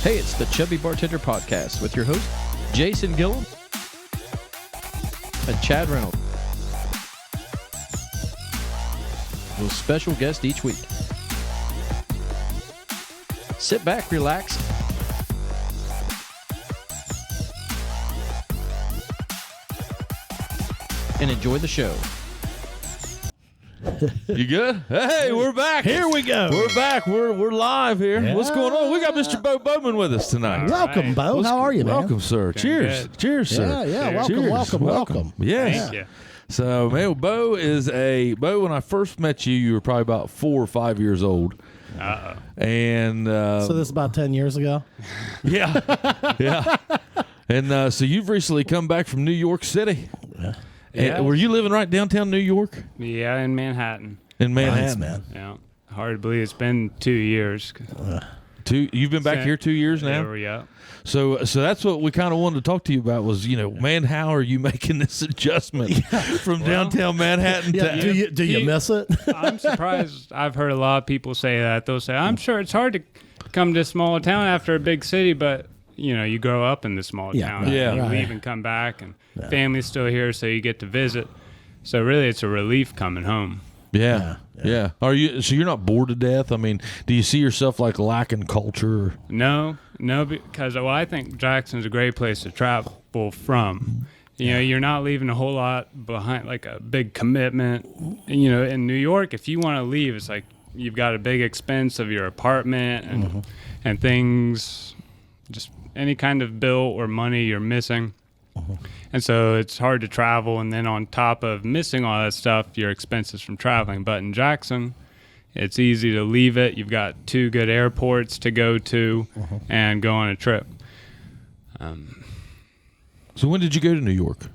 Hey, it's the Chubby Bartender Podcast with your host, Jason Gillum and Chad Reynolds. With a special guest each week. Sit back, relax, and enjoy the show. You good? Hey, we're back. Here we go. We're back. We're live here. Yeah. What's going on? We got Mr. Beau Bowman with us tonight. Welcome, Beau. How are you, man? Welcome, sir. Cheers. good. Cheers, sir. Yeah. Cheers. Welcome. Yes. Thank you. So, man, Beau, when I first met you, you were probably about 4 or 5 years old. Uh-oh. And So this is about 10 years ago? yeah. Yeah. And so you've recently come back from New York City. Yeah. And were you living right downtown New York? Yeah, in Manhattan. In Manhattan. Nice, man. Yeah. Hard to believe it's been 2 years. You've been back here 2 years now? Yeah. So that's what we kind of wanted to talk to you about was, man, how are you making this adjustment from downtown Manhattan to... Do you miss it? I'm surprised. I've heard a lot of people say that. They'll say, I'm sure it's hard to come to a small town after a big city, but, you grow up in the small town. right. Yeah. You Right. leave and come back, and family's still here, so you get to visit. So really, it's a relief coming home. Yeah. So you're not bored to death? I mean, do you see yourself like lacking culture? No, because I think Jackson's a great place to travel from. You're not leaving a whole lot behind, like a big commitment. In New York, if you want to leave, it's like you've got a big expense of your apartment and things, just any kind of bill or money you're missing. And so it's hard to travel, and then on top of missing all that stuff, your expenses from traveling. But in Jackson, it's easy to leave it. You've got 2 good airports to go to and go on a trip. So when did you go to New York?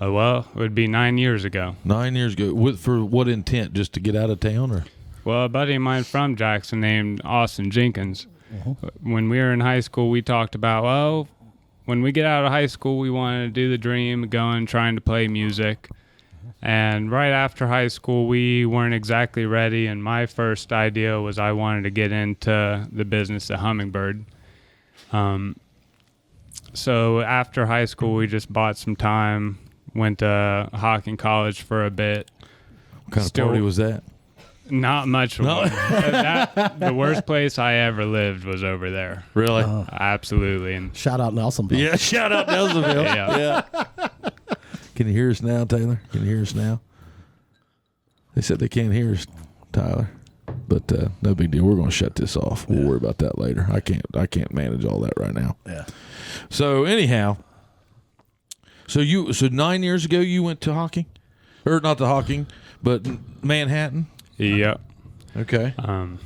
Well, it would be 9 years ago. 9 years ago. For what intent? Just to get out of town? Or? Well, a buddy of mine from Jackson named Austin Jenkins, when we were in high school, we talked about, when we get out of high school, we wanted to do the dream of going, trying to play music. And right after high school, we weren't exactly ready. And my first idea was I wanted to get into the business of Hummingbird. So after high school, we just bought some time, went to Hocking College for a bit. What kind of party was that? Not much. No. The worst place I ever lived was over there. Really? Absolutely. And Shout out Nelsonville. Yeah, shout out Nelsonville. Yeah. Can you hear us now, Taylor? Can you hear us now? They said they can't hear us, Tyler. But no big deal. We're going to shut this off. We'll worry about that later. I can't manage all that right now. Yeah. So anyhow, so 9 years ago you went to Hocking, or not to Hocking, but Manhattan. Yep. Okay. And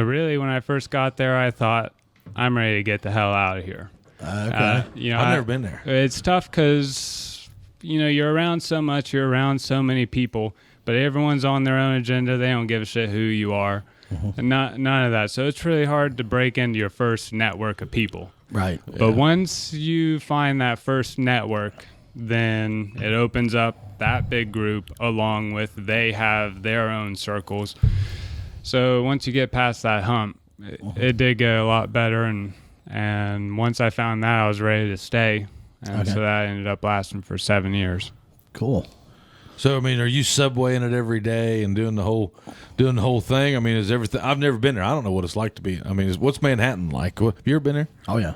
really, when I first got there, I thought, I'm ready to get the hell out of here. Okay. I've never been there. It's tough because, you're around so much, you're around so many people, but everyone's on their own agenda. They don't give a shit who you are. And none of that. So it's really hard to break into your first network of people. Right. But once you find that first network, then it opens up that big group along with they have their own circles. So once you get past that hump, it did get a lot better. And once I found that, I was ready to stay. And so that ended up lasting for 7 years. Cool. So, I mean, are you subwaying it every day and doing the whole thing? I mean, is everything? I've never been there. I don't know what it's like to be. I mean, what's Manhattan like? Have you ever been there? Oh, yeah.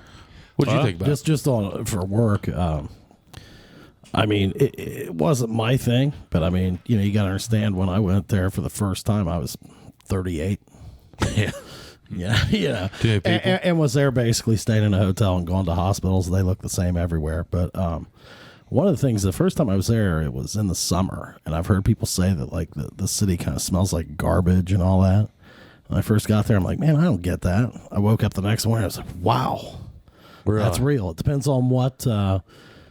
What did you think about it? Just for work. I mean, it wasn't my thing, but I mean, you got to understand when I went there for the first time, I was 38. Yeah. Yeah. Too many people. And was there basically staying in a hotel and going to hospitals. They look the same everywhere. But one of the things, the first time I was there, it was in the summer. And I've heard people say that like the city kind of smells like garbage and all that. When I first got there, I'm like, man, I don't get that. I woke up the next morning, I was like, wow, that's real. It depends on what...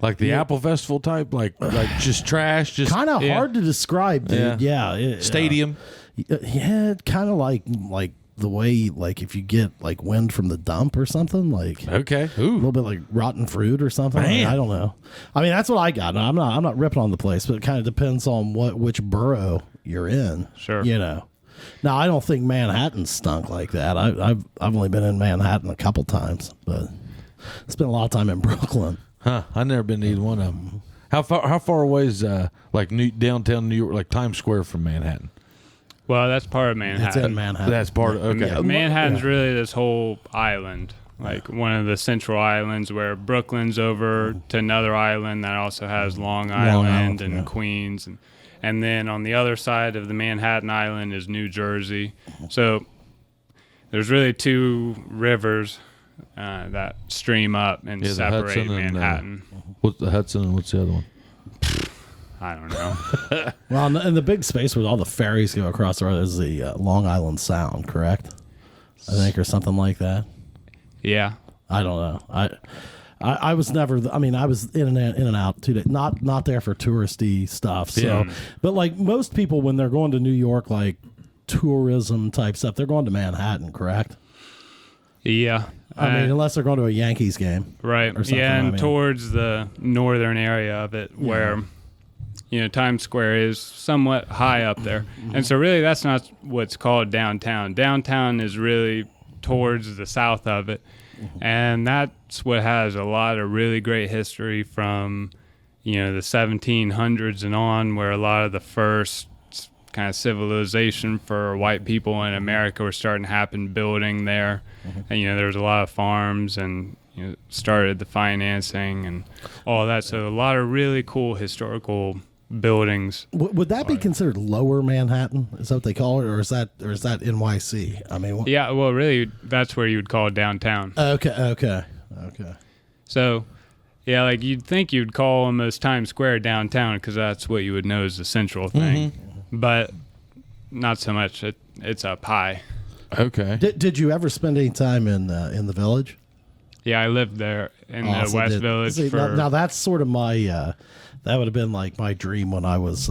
like the Apple Festival type, like just trash, just kind of hard to describe, dude. Yeah, stadium. Yeah, kind of like the way, like if you get like wind from the dump or something, like okay, a little bit like rotten fruit or something. Man. I don't know. I mean, that's what I got. I'm not ripping on the place, but it kind of depends on which borough you're in. Sure. Now, I don't think Manhattan stunk like that. I've only been in Manhattan a couple times, but spent a lot of time in Brooklyn. Huh? I've never been to either one of them. How far away is downtown New York, like Times Square from Manhattan? Well, that's part of Manhattan. It's in Manhattan. That's part of okay. Yeah, Manhattan's really this whole island, like one of the central islands where Brooklyn's over to another island that also has Long Island and Queens. And then on the other side of the Manhattan Island is New Jersey. So there's really two rivers that stream up and separate Manhattan. What's the Hudson and what's the other one? I don't know. Well, and the big space where all the ferries go across the road is the Long Island Sound, correct? I think, or something like that. Yeah. I don't know. I was never. I mean, I was in and out 2 days. Not there for touristy stuff. So, Yeah. But like most people, when they're going to New York, like tourism type stuff, they're going to Manhattan, correct? Yeah. I mean, unless they're going to a Yankees game, right? Or something, Yeah, and I mean. towards the northern area of it, where Times Square is somewhat high up there, and so really that's not what's called downtown. Downtown is really towards the south of it, and that's what has a lot of really great history from the 1700s and on, where a lot of the first kind of civilization for white people in America were starting to happen, building there. And there was a lot of farms, and started the financing and all that. So a lot of really cool historical buildings. Would that be considered Lower Manhattan? Is that what they call it, or is that NYC? I mean, Yeah, well, really, that's where you would call downtown. Okay. So, yeah, like you'd think you'd call almost Times Square downtown because that's what you would know is the central thing, but not so much. It's up high. Okay. Did you ever spend any time in the Village? Yeah, I lived there in the Also West did. Village See, for. now that's sort of my. That would have been like my dream when I was,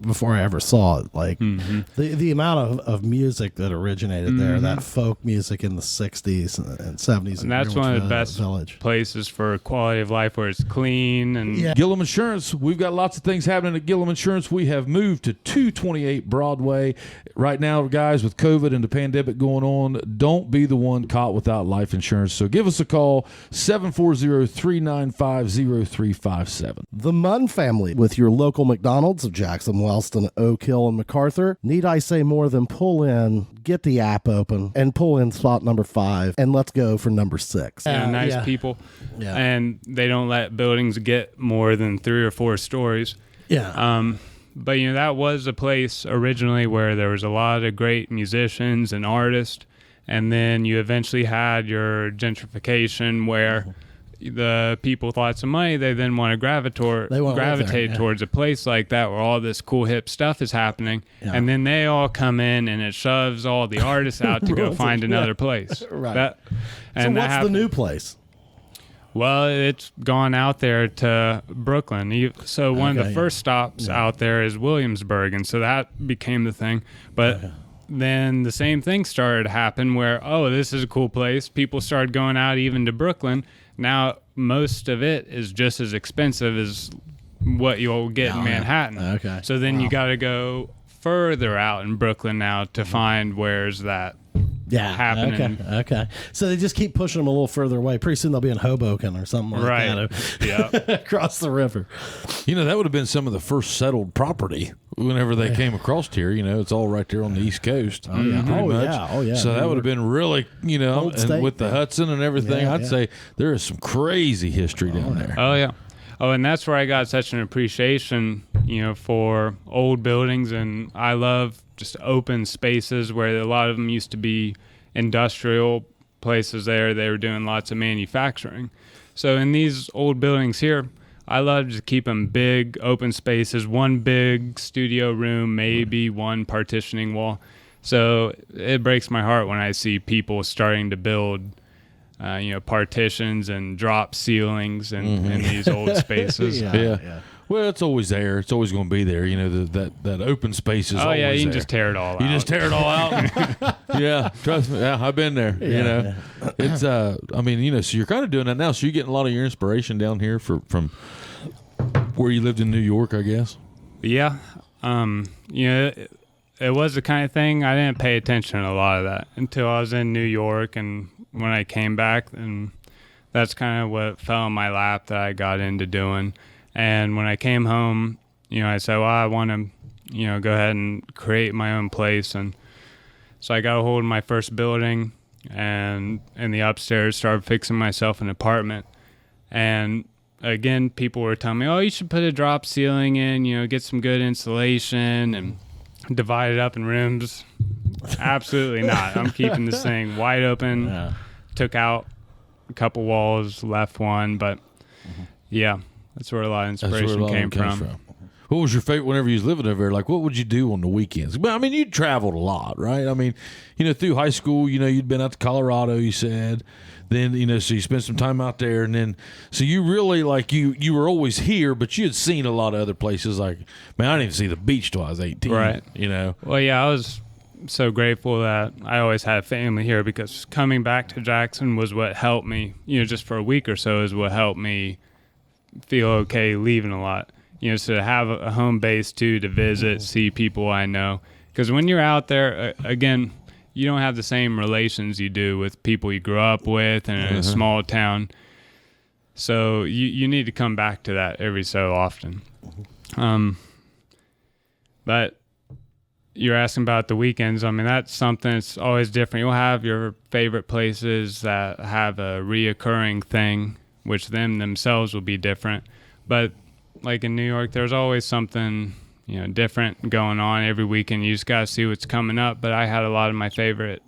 before I ever saw it. Like the amount of music that originated there, that folk music in the 60s and 70s. And that's one of the best places for quality of life, where it's clean and Gillum Insurance. We've got lots of things happening at Gillum Insurance. We have moved to 228 Broadway. Right now, guys, with COVID and the pandemic going on, don't be the one caught without life insurance. So give us a call, 740-395-0357. The Munn family with your local McDonald's of Jackson, Wellston, Oak Hill, and MacArthur. Need I say more than pull in, get the app open, and pull in spot number 5, and let's go for number 6. nice people. Yeah. And they don't let buildings get more than 3 or 4 stories. Yeah. But that was a place originally where there was a lot of great musicians and artists, and then you eventually had your gentrification where the people with lots of money, they then want to gravitate towards a place like that where all this cool hip stuff is happening, and then they all come in and it shoves all the artists out to go find another place. Right. So what's the new place? Well, it's gone out there to Brooklyn. So one of the first stops out there is Williamsburg, and so that became the thing. But then the same thing started to happen where, this is a cool place. People started going out even to Brooklyn. Now, most of it is just as expensive as what you'll get in Manhattan. Okay. So then you got to go further out in Brooklyn now to find where's that happening. Okay. So they just keep pushing them a little further away. Pretty soon they'll be in Hoboken or something like that. Yeah. Across the river. That would have been some of the first settled property whenever they came across here. It's all right there on the East Coast. Oh, yeah. Pretty much. Oh, yeah. So that would have been really, Old state. and with the Hudson and everything, I'd say there is some crazy history down there. Oh, yeah. Oh, and that's where I got such an appreciation, for old buildings, and I love just open spaces where a lot of them used to be industrial places there. They were doing lots of manufacturing. So in these old buildings here, I love to keep them big, open spaces, one big studio room, maybe one partitioning wall. So it breaks my heart when I see people starting to build partitions and drop ceilings in these old spaces. Yeah. Well, it's always there. It's always going to be there. That open space is always there. You can just tear it all out. You just tear it all out. Yeah, trust me. Yeah, I've been there. It's so you're kind of doing that now. So you're getting a lot of your inspiration down here from where you lived in New York, I guess. Yeah. it was the kind of thing I didn't pay attention to a lot of that until I was in New York, and when I came back, and that's kind of what fell in my lap that I got into doing. And when I came home, I said, well, I want to, go ahead and create my own place. And so I got a hold of my first building, and in the upstairs started fixing myself an apartment. And again, people were telling me, oh, you should put a drop ceiling in, get some good insulation and divide it up in rooms. Absolutely not. I'm keeping this thing wide open. Yeah. Took out a couple walls, left one, but yeah, that's where a lot of inspiration came from. What was your favorite whenever you was living over there? Like, what would you do on the weekends? Well, I mean, you traveled a lot, right? I mean, through high school, you'd been out to Colorado, you said. Then, so you spent some time out there. And then, so you really, like, you were always here, but you had seen a lot of other places. Like, man, I didn't even see the beach till I was 18. Right. Well, yeah, I was so grateful that I always had family here, because coming back to Jackson was what helped me, just for a week or so is what helped me feel okay leaving a lot. So to have a home base too, to visit, see people I know. Because when you're out there, again, you don't have the same relations you do with people you grew up with and in a small town. So you need to come back to that every so often. But you're asking about the weekends. I mean, that's something that's always different. You'll have your favorite places that have a reoccurring thing, which themselves will be different. But like in New York, there's always something, different going on every weekend. You just got to see what's coming up. But I had a lot of my favorite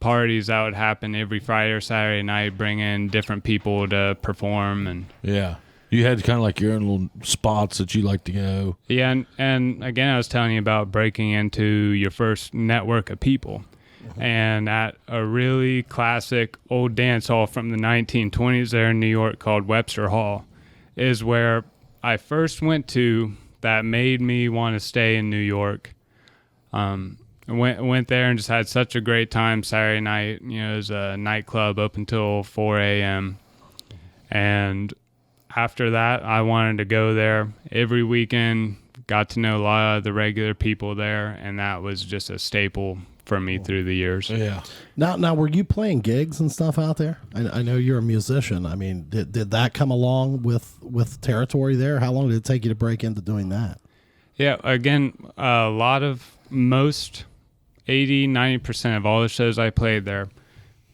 parties that would happen every Friday or Saturday night, bring in different people to perform. And yeah, you had kind of like your own little spots that you like to go. Yeah, and again, I was telling you about breaking into your first network of people. And at a really classic old dance hall from the 1920s there in New York called Webster Hall is where I first went to, that made me want to stay in New York. Went there and just had such a great time Saturday night. It was a nightclub up until 4 a.m. And after that, I wanted to go there every weekend, got to know a lot of the regular people there, and that was just a staple for me through the years. Yeah. Now, were you playing gigs and stuff out there? I know you're a musician. I mean, did that come along with territory there? How long did it take you to break into doing that? Yeah, again, a lot of most 80, 90% of all the shows I played there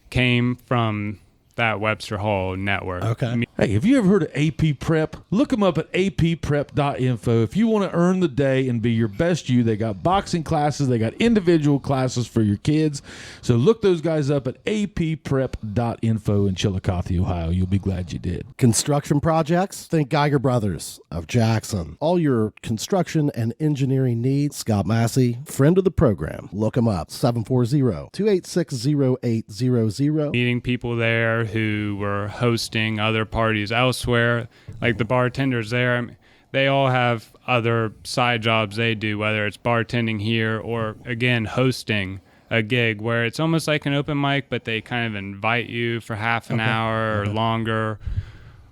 came from that Webster Hall network. Okay. Hey, have you ever heard of AP Prep? Look them up at apprep.info. If you want to earn the day and be your best you, they got boxing classes, they got individual classes for your kids. So look those guys up at apprep.info in Chillicothe, Ohio. You'll be glad you did. Construction projects? Think Geiger Brothers of Jackson. All your construction and engineering needs. Scott Massey, friend of the program. Look him up. 740-286-0800. Meeting people there who were hosting other parties elsewhere, like the bartenders there. I mean, they all have other side jobs they do, whether it's bartending here or, again, hosting a gig where it's almost like an open mic, but they kind of invite you for half an hour or longer,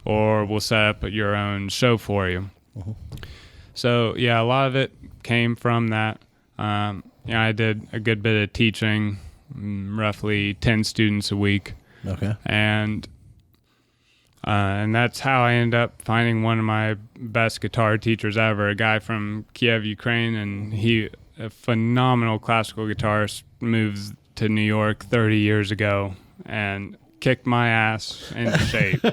or we'll set up your own show for you. So, yeah, a lot of it came from that. I did a good bit of teaching, roughly 10 students a week. Okay. And that's how I ended up finding one of my best guitar teachers ever, a guy from Kiev, Ukraine, and he, a phenomenal classical guitarist, moved to New York 30 years ago and kicked my ass into shape.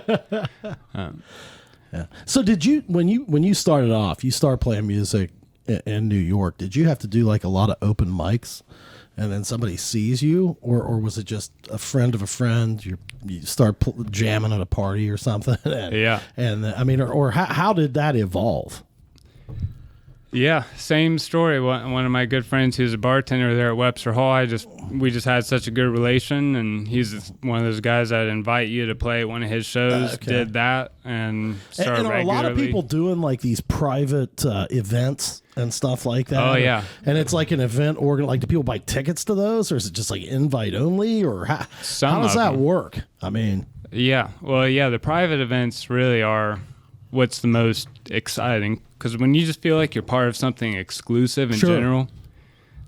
Yeah. So did you, when you started off, you started playing music in New York, did you have to do like a lot of open mics? And then somebody sees you, or was it just a friend of a friend? You start jamming at a party or something. Yeah. And I mean, or how did that evolve? Yeah, same story. One of my good friends who's a bartender there at Webster Hall, we just had such a good relation, and he's one of those guys that invite you to play at one of his shows. Okay. Did that and started and are regularly. a lot of people doing like these private events and stuff like that? Oh, yeah. And it's like an event like, do people buy tickets to those, or is it just like invite only, or how does that work? I mean, yeah. Well, yeah, the private events really are what's the most exciting, because when you just feel like you're part of something exclusive in general,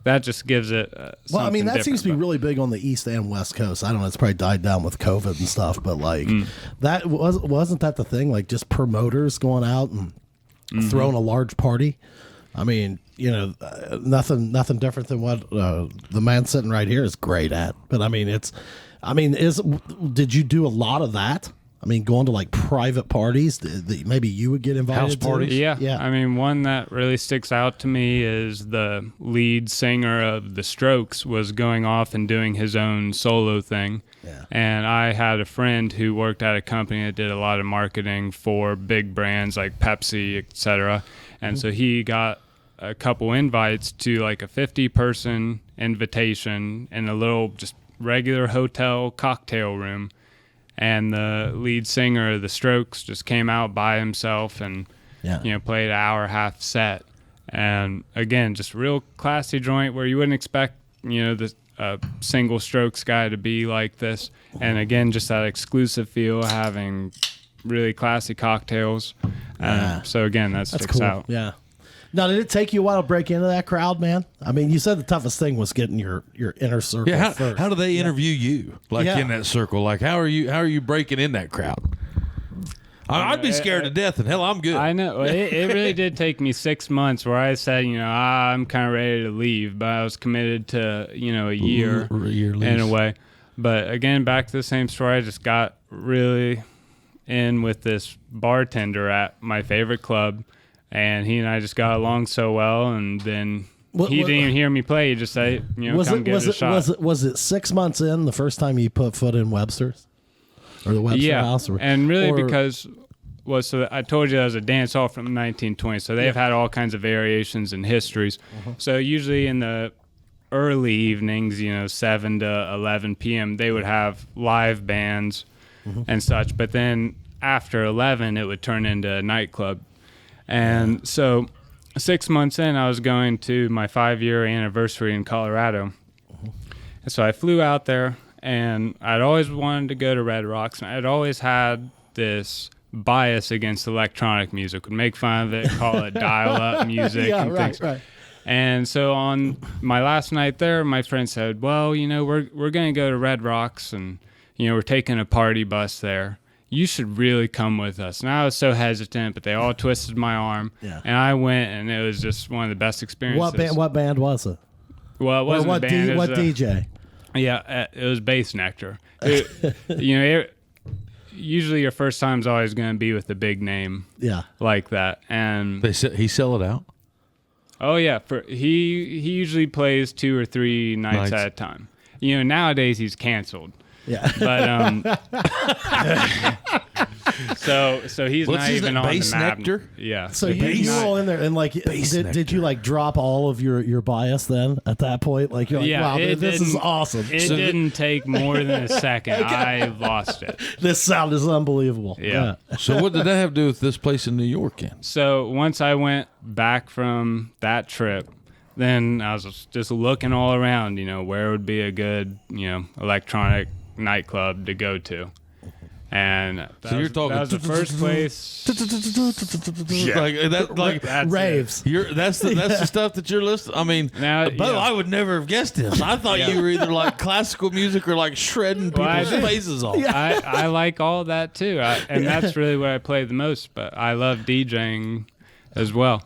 that just gives it. Well, I mean, that seems to be different, really big on the East and West Coast. I don't know. It's probably died down with COVID and stuff, but like that wasn't that the thing? Like just promoters going out and throwing a large party. I mean, you know, nothing different than what the man sitting right here is great at. But I mean, did you do a lot of that? I mean, going to like private parties that maybe you would get invited House parties? to? Yeah. I mean, one that really sticks out to me is the lead singer of The Strokes was going off and doing his own solo thing. Yeah. And I had a friend who worked at a company that did a lot of marketing for big brands like Pepsi, etc. And so he got a couple invites to like a 50-person invitation in a little just regular hotel cocktail room. And the lead singer of The Strokes just came out by himself and, played an hour-and-a-half set. And again, just real classy joint where you wouldn't expect, the single Strokes guy to be like this. And again, just that exclusive feel, having really classy cocktails. So again, that sticks cool. out. Yeah. Now, did it take you a while to break into that crowd, man? I mean, you said the toughest thing was getting your inner circle first. How do they interview you? Like in that circle? Like how are you breaking in that crowd? I'd be scared to death, and hell, I'm good. I know. It really did take me 6 months where I said, I'm kind of ready to leave, but I was committed to, a year in a way. But again, back to the same story. I just got really in with this bartender at my favorite club. And he and I just got along so well, and then he didn't even hear me play. He just said, come give it a shot. Was it 6 months in the first time you put foot in Webster's? Or the Webster House? And really because so I told you that was a dance hall from the 1920s, so they've had all kinds of variations and histories. So usually in the early evenings, 7 to 11 p.m., they would have live bands and such. But then after 11, it would turn into a nightclub. And so 6 months in, I was going to my 5-year anniversary in Colorado. And so I flew out there, and I'd always wanted to go to Red Rocks, and I'd always had this bias against electronic music. Would make fun of it, call it dial-up music and things. Right. And so on my last night there, my friend said, well, we're going to go to Red Rocks, and, we're taking a party bus there. You should really come with us. And I was so hesitant, but they all twisted my arm. Yeah. And I went, and it was just one of the best experiences. What band was it? Well, it wasn't a band. What DJ? Yeah, it was Bass Nectar. Usually your first time's always going to be with a big name like that. And he sell it out? Oh, yeah. He usually plays 2 or 3 nights at a time. Nowadays he's canceled. Yeah, but so he's not even on Bass the map. Nectar? Yeah. So you were all in there, and like, did you like drop all of your bias then at that point? Like you're like, wow, this is awesome. It didn't take more than a second. I lost it. This sound is unbelievable. Yeah. So what did that have to do with this place in New York? So once I went back from that trip, then I was just looking all around, where would be a good, electronic nightclub to go to. And that was the first place. Like raves. That's the stuff that you're listening. I mean, I would never have guessed this. I thought you were either like classical music or like shredding people's faces off. I like all that too, and that's really what I play the most. But I love DJing as well.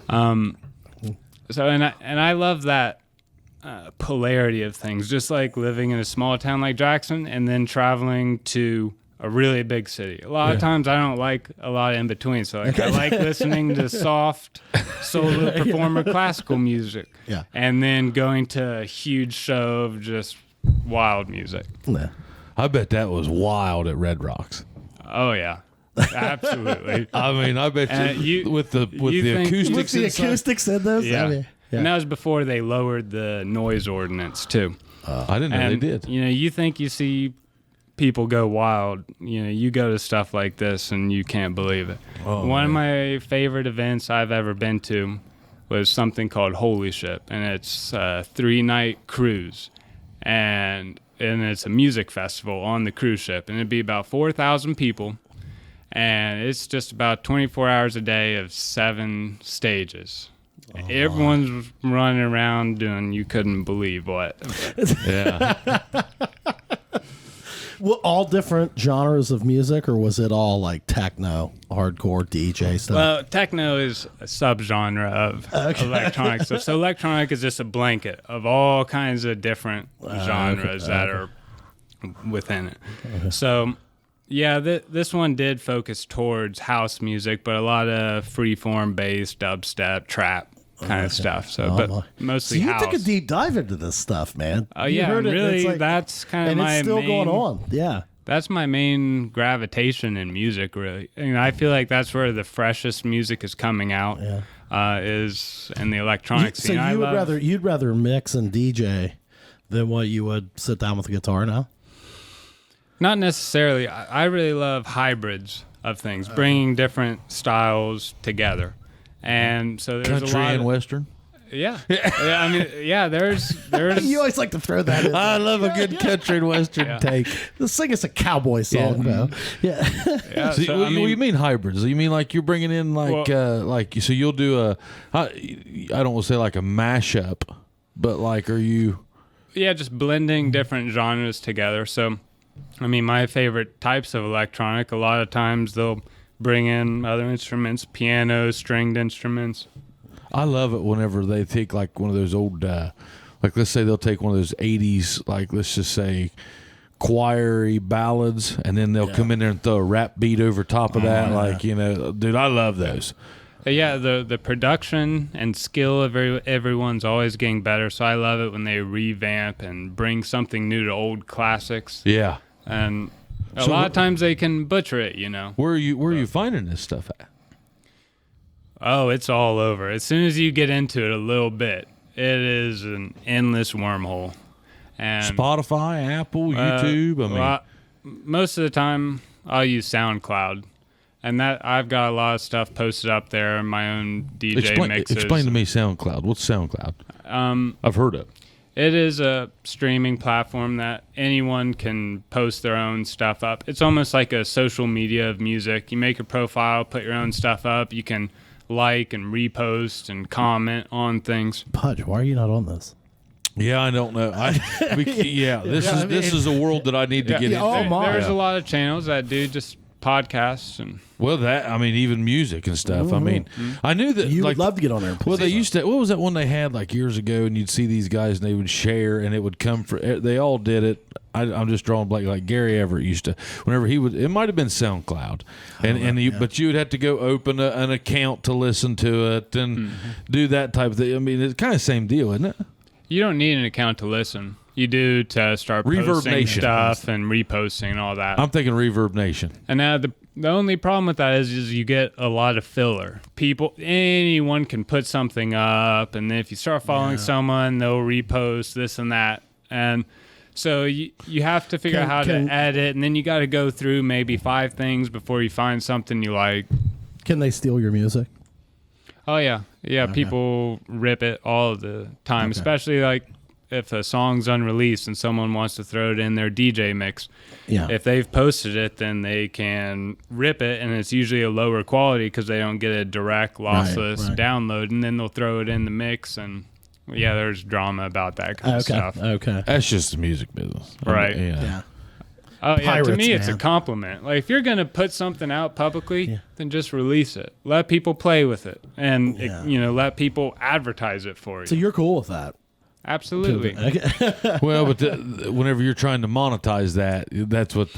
So and I love that polarity of things, just like living in a small town like Jackson and then traveling to a really big city. A lot of times I don't like a lot in between. So I like listening to soft solo performer classical music. Yeah. And then going to a huge show of just wild music. Yeah. I bet that was wild at Red Rocks. Oh yeah. Absolutely. I mean, I bet you with the acoustics. With the acoustics in those? Yeah. I mean, And that was before they lowered the noise ordinance too. I didn't know they did. You think you see people go wild. You go to stuff like this and you can't believe it. One of my favorite events I've ever been to was something called Holy Ship, and it's a 3-night cruise, and it's a music festival on the cruise ship, and it'd be about 4,000 people, and it's just about 24 hours a day of 7 stages. Everyone's running around doing you couldn't believe what. Yeah. Well, all different genres of music, or was it all like techno, hardcore, DJ stuff? Well, techno is a subgenre of electronic stuff. So electronic is just a blanket of all kinds of different genres that are within it. Okay. So, yeah, this one did focus towards house music, but a lot of freeform bass, dubstep, trap kind of stuff. So, but mostly so you house. took a deep dive into this stuff, man. Oh, You yeah, heard it, really, it's like- that's kind of and my it's still main, going on. Yeah. That's my main gravitation in music, really. And I feel like that's where the freshest music is coming out, is in the electronic So scene. you'd rather mix and DJ than what you would sit down with a guitar now? Not necessarily. I really love hybrids of things, bringing different styles together. And so there's Country a lot and of, Western. yeah. I mean, yeah, there's You always like to throw that in. I love a good country and Western take. Sing us a cowboy song, though. Yeah. yeah, So, so, what I do you mean, mean hybrids? You mean like you're bringing in like so you'll do I don't want to say like a mashup, but like are you? yeah, just blending different genres together. So, I mean, my favorite types of electronic, a lot of times they'll bring in other instruments, piano, stringed instruments. I love it whenever they take like one of those old, like let's say they'll take one of those 80s, like let's just say choir-y ballads, and then they'll come in there and throw a rap beat over top of that. Like, you know, dude, I love those. Yeah, the production and skill of everyone's always getting better. So I love it when they revamp and bring something new to old classics. Yeah. And a So lot of times they can butcher it, you know. Where are you finding this stuff at? Oh, it's all over. As soon as you get into it a little bit, it is an endless wormhole. And Spotify, Apple, YouTube. I mean, well, most of the time I'll use SoundCloud, and that I've got a lot of stuff posted up there. My own DJ mixes. explain to me SoundCloud. What's SoundCloud? I've heard of. It is a streaming platform that anyone can post their own stuff up. It's almost like a social media of music. You make a profile, put your own stuff up. You can like and repost and comment on things. Pudge, why are you not on this? Yeah, I don't know. This is a world that I need to get into. Oh, my. There's a lot of channels that do just podcasts and Well, even music and stuff. I mean, I knew that You like, would love to get on there. And Well, they used to. What was that one they had like years ago? And you'd see these guys, and they would share, and it would come for. They all did it. I'm just drawing blank. Like Gary Everett used to. Whenever he would, it might have been SoundCloud, but you would have to go open an account to listen to it and do that type of thing. I mean, it's kind of the same deal, isn't it? you don't need an account to listen. You do to start Reverb posting Nation stuff and reposting and all that. I'm thinking Reverb Nation. And now the only problem with that is you get a lot of filler. Anyone can put something up, and then if you start following someone, they'll repost this and that. And so you have to figure out how to edit, and then you got to go through maybe 5 things before you find something you like. Can they steal your music? Oh, yeah. Yeah, people rip it all the time, especially like if a song's unreleased and someone wants to throw it in their DJ mix. Yeah. If they've posted it, then they can rip it, and it's usually a lower quality because they don't get a direct lossless download, and then they'll throw it in the mix, and there's drama about that kind of stuff. Okay. That's just the music business, Right. Yeah. Oh, yeah, Pirates, to me, it's a man. compliment. Like, if you're going to put something out publicly, then just release it. Let people play with it, and let people advertise it for you. So you're cool with that? Absolutely. Well, but whenever you're trying to monetize that,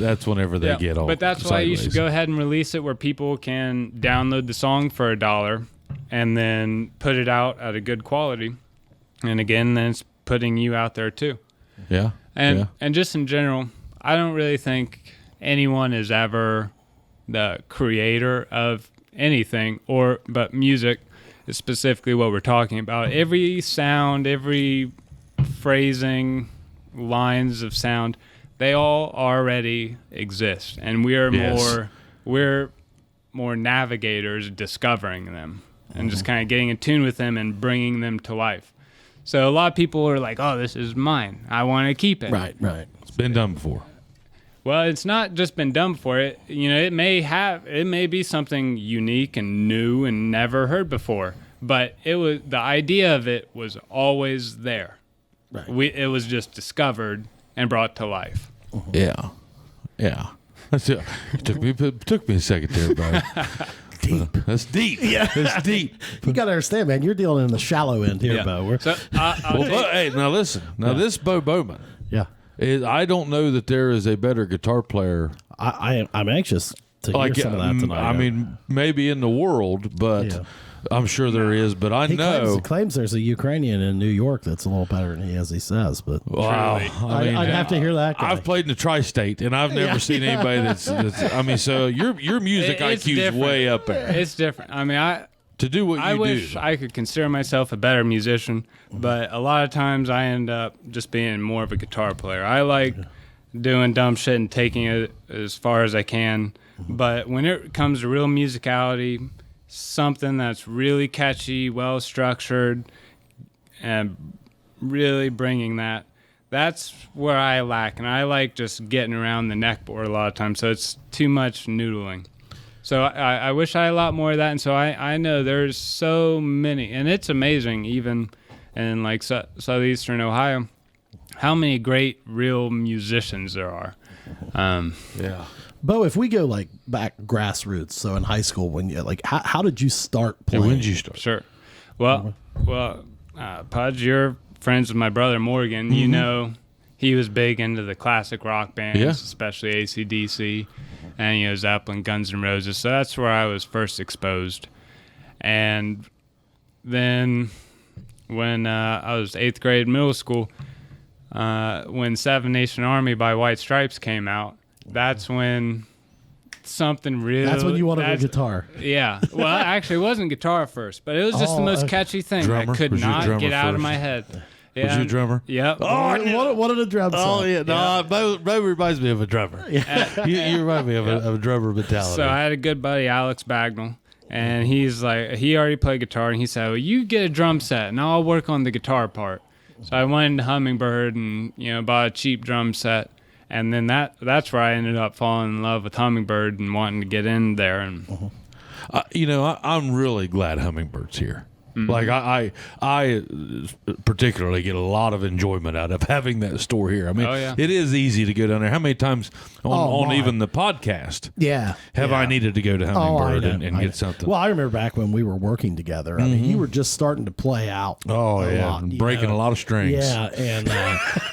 that's whenever they get all. But that's why you should go ahead and release it where people can download the song for $1 and then put it out at a good quality. And again, then it's putting you out there too. Yeah. And just in general, I don't really think anyone is ever the creator of anything, but music is specifically what we're talking about. Every sound, every phrasing, lines of sound, they all already exist, and we're more navigators discovering them and just kind of getting in tune with them and bringing them to life. So a lot of people are like, "Oh, this is mine. I want to keep it." Right. It's been done before. Well, it's not just been done before. It may be something unique and new and never heard before, but the idea of it was always there. Right. It was just discovered and brought to life. Yeah. It took me a second there, bro. Deep. That's deep. Yeah, that's deep. You got to understand, man. You're dealing in the shallow end here, Beau. So, Hey, now listen. Now this Beau Bowman Yeah. I don't know that there is a better guitar player. I'm anxious to hear some of that tonight. I mean, maybe in the world, but I'm sure there is. But he claims there's a Ukrainian in New York that's a little better than he is, he says. But wow, I'd have to hear that guy. I've played in the tri-state, and I've never seen anybody that's. I mean, so your music IQ is way up there. It's different. I mean, to do what you do. I wish I could consider myself a better musician, but a lot of times I end up just being more of a guitar player. I like doing dumb shit and taking it as far as I can, but when it comes to real musicality, something that's really catchy, well structured, and really bringing that's where I lack, and I like just getting around the neckboard a lot of times, so it's too much noodling. So I wish I had a lot more of that, and so I know there's so many, and it's amazing even in like southeastern Ohio how many great real musicians there are. Yeah. Beau, if we go like back grassroots, so in high school, when you like, how did you start playing? When did you start? Sure. Well, Pudge, you're friends with my brother Morgan. You know, he was big into the classic rock bands, especially AC/DC, and Zeppelin, Guns N' Roses. So that's where I was first exposed. And then when I was 8th grade, middle school, when Seven Nation Army by White Stripes came out, that's when something really... That's when you wanted a guitar. Yeah. Well, actually, it wasn't guitar first, but it was just the most catchy thing. Drummer? I could not get out of my head. Yeah. Was you a drummer? Yep. Oh, what did a drum song? Oh, yeah. No, Beau reminds me of a drummer. You remind me of a drummer mentality. So I had a good buddy, Alex Bagnall, and he's like, he already played guitar, and he said, well, you get a drum set, and I'll work on the guitar part. So I went into Hummingbird and, bought a cheap drum set. And then that's where I ended up falling in love with Hummingbird and wanting to get in there. And I'm really glad Hummingbird's here. Like I particularly get a lot of enjoyment out of having that store here. I mean, it is easy to go down there. How many times on even the podcast have I needed to go to Hummingbird and get something? Well, I remember back when we were working together. I mean, you were just starting to play out. Oh, lot, breaking a lot of strings. Yeah, and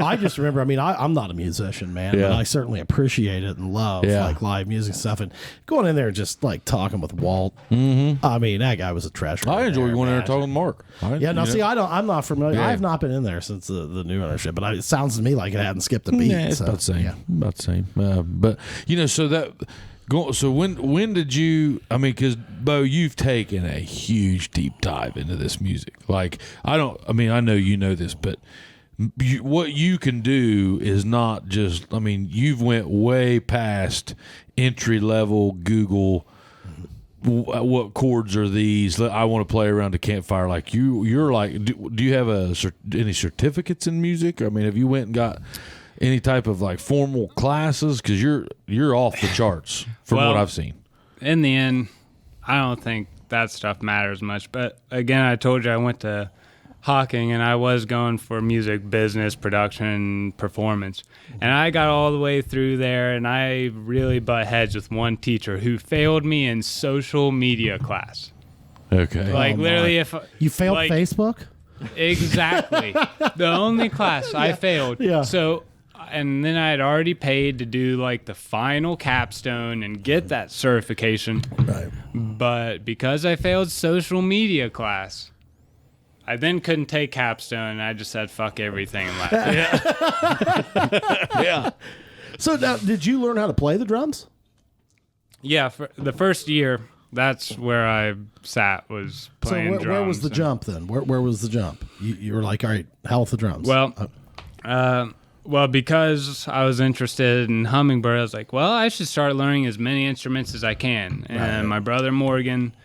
I just remember, I mean, I'm not a musician, man, but I certainly appreciate it and love like live music stuff. And going in there just like talking with Walt, I mean, that guy was a treasure. I enjoy going in there talking with Mark. See, I'm not familiar. I have not been in there since the new ownership, but it sounds to me like it hadn't skipped a beat. Yeah, it's about the same. About the same. But so when did you? I mean, because Beau, you've taken a huge deep dive into this music. Like I know you know this, but what you can do is not just. I mean, you've went way past entry level Google. What chords are these? I want to play around a campfire. Like you're like, do you have any certificates in music? I mean, have you went and got any type of like formal classes? Because you're off the charts from what I've seen. In the end, I don't think that stuff matters much. But again, I told you I went to Hawking and I was going for music business, production, performance. And I got all the way through there, and I really butt heads with one teacher who failed me in social media class. Okay. Like literally, if you failed Facebook, exactly the only class I failed. Yeah. So, and then I had already paid to do like the final capstone and get that certification. Right. But because I failed social media class, I then couldn't take capstone, and I just said fuck everything and left. Yeah. So now, did you learn how to play the drums? Yeah, for the first year, that's where I sat, was playing drums. So where was the jump then? Where was the jump? You were like, all right, hell with the drums. Well, because I was interested in Hummingbird, I was like, well, I should start learning as many instruments as I can. And my brother Morgan,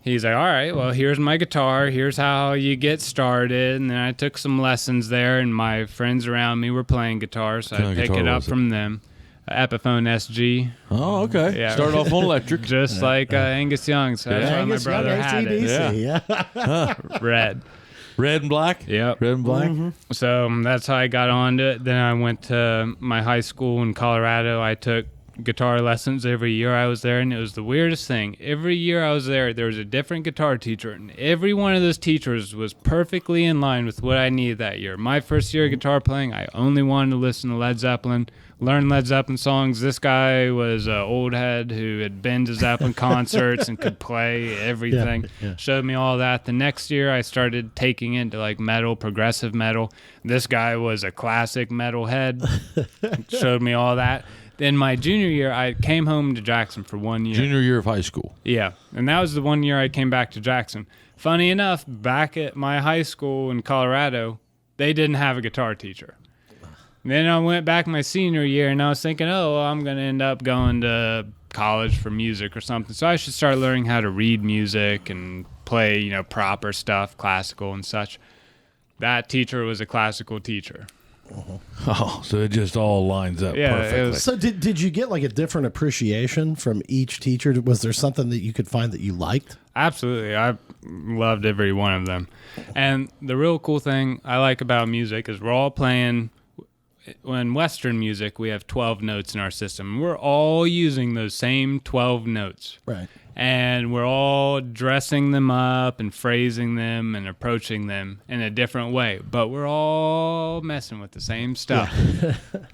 he's like, all right, well, here's my guitar. Here's how you get started. And then I took some lessons there, and my friends around me were playing guitar, so I picked it up from them. Epiphone SG. Oh, okay. Yeah. Start off on electric. Just like Angus Young. So that's why Angus my brother Young, had it. AC/DC, yeah. Red. Red and black? Yep. Red and black? So that's how I got onto it. Then I went to my high school in Colorado. I took guitar lessons every year I was there, and it was the weirdest thing. Every year I was there was a different guitar teacher, and every one of those teachers was perfectly in line with what I needed that year. My first year of guitar playing, I only wanted to listen to Led Zeppelin, learn Led Zeppelin songs. This guy was an old head who had been to Zeppelin concerts and could play everything. Yeah. Showed me all that. The next year I started taking into like metal, progressive metal. This guy was a classic metal head. Showed me all that. Then my junior year, I came home to Jackson for 1 year. Junior year of high school. Yeah, and that was the 1 year I came back to Jackson. Funny enough, back at my high school in Colorado, they didn't have a guitar teacher. Then I went back my senior year, and I was thinking, oh, well, I'm going to end up going to college for music or something. So I should start learning how to read music and play, proper stuff, classical and such. That teacher was a classical teacher. Oh, so it just all lines up Yeah, perfectly. it was- So did you get like a different appreciation from each teacher? Was there something that you could find that you liked? Absolutely. I loved every one of them. And the real cool thing I like about music is we're all playing. In Western music, we have 12 notes in our system. We're all using those same 12 notes. Right. And we're all dressing them up and phrasing them and approaching them in a different way. But we're all messing with the same stuff.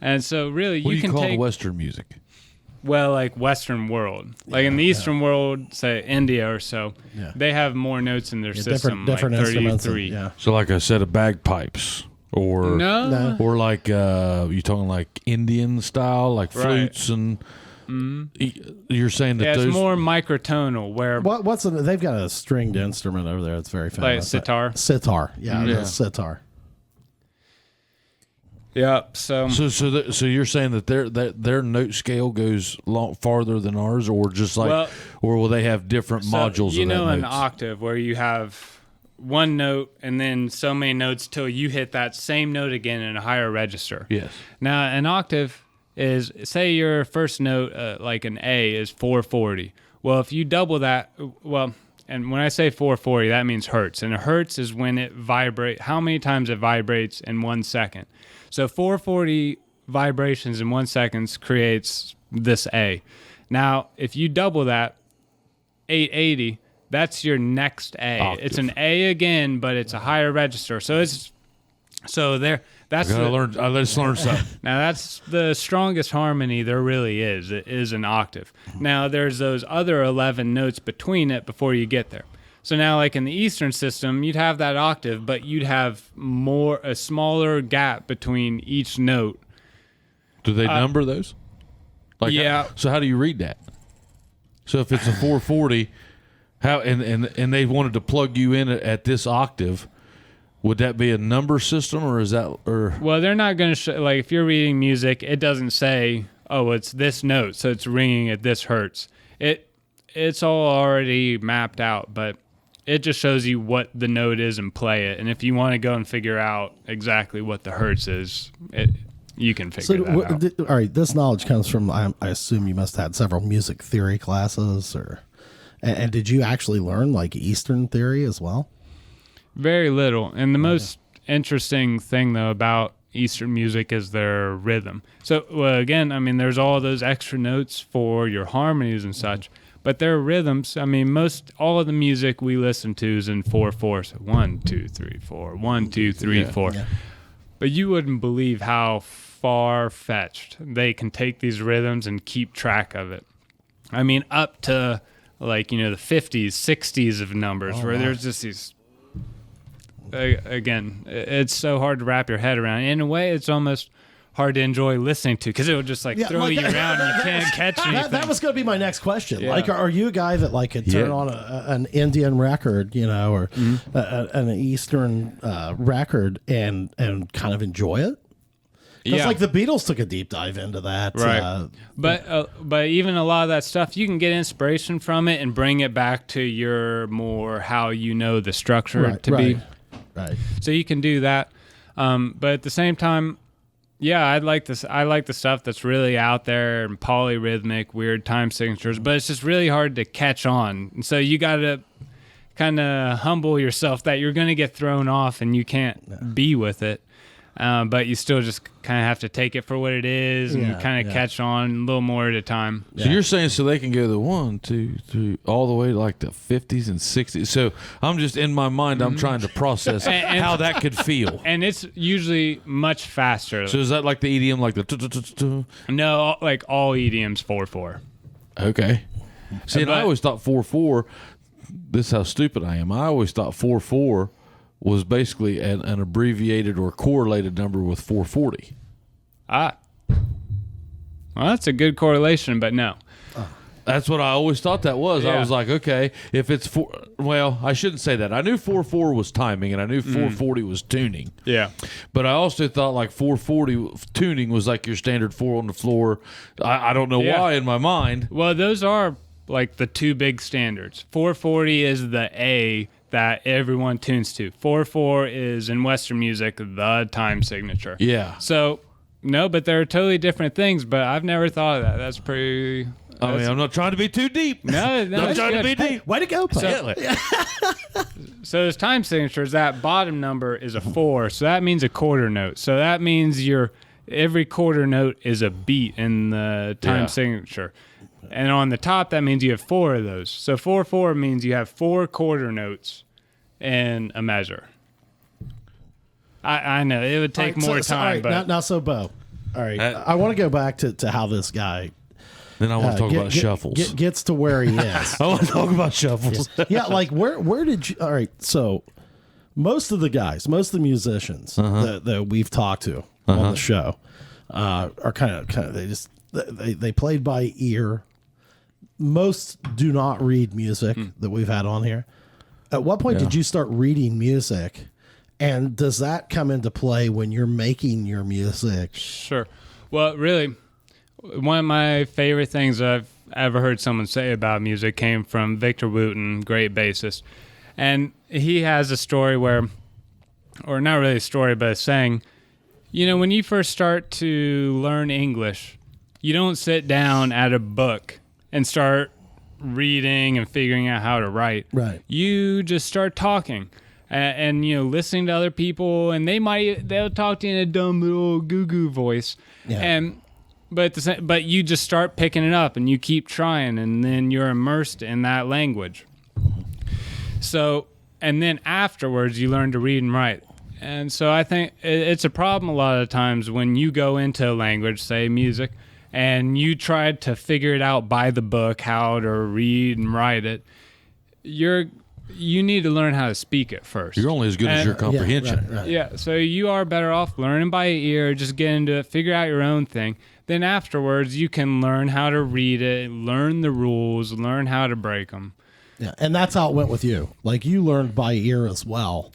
And so really What do you you can call take... Western music? Well, like Western world. Like in the Eastern world, say India or so, Yeah. they have more notes in their system, different like instruments. 33. Yeah. So like a set of bagpipes, or No. or like you talking like Indian style, like Right. flutes and. You're saying that Yeah, those it's more microtonal where They've got a stringed instrument over there. It's very famous. like sitar. Sitar. Yeah. Yeah. Sitar. Yep. So So you're saying that their note scale goes farther than ours, or just like, Well, or will they have different modules? You of know, that an notes? octave where you have one note and then so many notes till you hit that same note again in a higher register. Yes. Now, an octave is, say your first note, like an A, is 440. Well, if you double that, and when I say 440, that means hertz. And a hertz is when it vibrates, how many times it vibrates in 1 second. So 440 vibrations in 1 second creates this A. Now, if you double that, 880, that's your next A. Octave. It's an A again, but it's a higher register. So there. That's Let's learn something. now that's the strongest harmony there really is. It is an octave. Now there's those other 11 notes between it before you get there. So now, like in the Eastern system, you'd have that octave, but you'd have a smaller gap between each note. Do they number those? Like, Yeah. So how do you read that? So if it's a 440, how and they wanted to plug you in at this octave. Would that be a number system, or is that Well, they're not going to show, like if you're reading music, it doesn't say, oh, it's this note, so it's ringing at this hertz. It's all already mapped out, but it just shows you what the note is and play it. And if you want to go and figure out exactly what the hertz is, you can figure that out. All right, this knowledge comes from, I assume you must have had several music theory classes, and did you actually learn like Eastern theory as well? Very little. And the most interesting thing, though, about Eastern music is their rhythm. So, again, I mean, there's all those extra notes for your harmonies and such, but their rhythms, I mean, all of the music we listen to is in 4/4. So 1, 2, 3, 4, 1, 2, 3, 4. Yeah. But you wouldn't believe how far-fetched they can take these rhythms and keep track of it. I mean, up to, like, the 50s, 60s of numbers, where there's just these... Again, it's so hard to wrap your head around. In a way, it's almost hard to enjoy listening to because it would just throw you around and you can't catch anything. That was going to be my next question. Yeah. Like, are you a guy that could turn on an Indian record, or an Eastern record and kind of enjoy it? Because the Beatles took a deep dive into that, right? But even a lot of that stuff, you can get inspiration from it and bring it back to your more how the structure to be. Right. So you can do that, but at the same time, Yeah, I like this. I like the stuff that's really out there and polyrhythmic, weird time signatures, but it's just really hard to catch on. And so you got to kind of humble yourself that you're going to get thrown off and you can't be with it. But you still just kind of have to take it for what it is and kind of catch on a little more at a time. So you're saying so they can go the 1, 2, 3, all the way to like the 50s and 60s. So I'm just in my mind, I'm trying to process And- how that could feel. And it's usually much faster. So is that like the EDM, like the? No, like all EDM's 4/4. Okay. See, and I But- always thought 4/4. This is how stupid I am. I always thought 4/4 was basically an abbreviated or correlated number with 440. Ah. Well, that's a good correlation, but no. That's what I always thought that was. I Yeah. was like, okay, if it's well, I shouldn't say that. I knew 4/4 was timing, and I knew 440 was tuning. Yeah. But I also thought like 440 tuning was like your standard 4 on the floor. I don't know Yeah. why in my mind. Well, those are like the two big standards. 440 is the A that everyone tunes to. 4/4 is in Western music the time signature. Yeah. So, no, but they're totally different things, but I've never thought of that. That's pretty... I mean, I'm not trying to be too deep. No, I'm it's trying to good. be deep. Way to go, Pop. So those time signatures, that bottom number is a 4, so that means a quarter note. So that means every quarter note is a beat in the time Yeah. signature. And on the top, that means you have 4 of those. So 4/4 means you have 4 quarter notes in a measure. I know it would take more time, all right, but now, so Beau, all right, I want to go back to how this guy Then I want to talk about shuffles. gets to where he is. I want to talk about shuffles. Yeah, like where did you? All right, so most of the musicians that we've talked to on the show are kind of they played by ear. Most do not read music that we've had on here. At what point did you start reading music? And does that come into play when you're making your music? sure. Well, really, one of my favorite things I've ever heard someone say about music came from Victor Wooten, great bassist. And he has a story where, or not really a story, but a saying, when you first start to learn English, you don't sit down at a book and start reading and figuring out how to write. Right. You just start talking. And listening to other people, and they'll talk to you in a dumb little goo voice, Yeah. but you just start picking it up, and you keep trying, and then you're immersed in that language. So, and then afterwards, you learn to read and write. And so I think it's a problem a lot of times when you go into a language, say music, and you try to figure it out by the book, how to read and write it. You need to learn how to speak it first. You're only as good as your comprehension. Right. Yeah, so you are better off learning by ear, just get into it, figure out your own thing. Then afterwards, you can learn how to read it, learn the rules, learn how to break them. Yeah, and that's how it went with you. Like you learned by ear as well.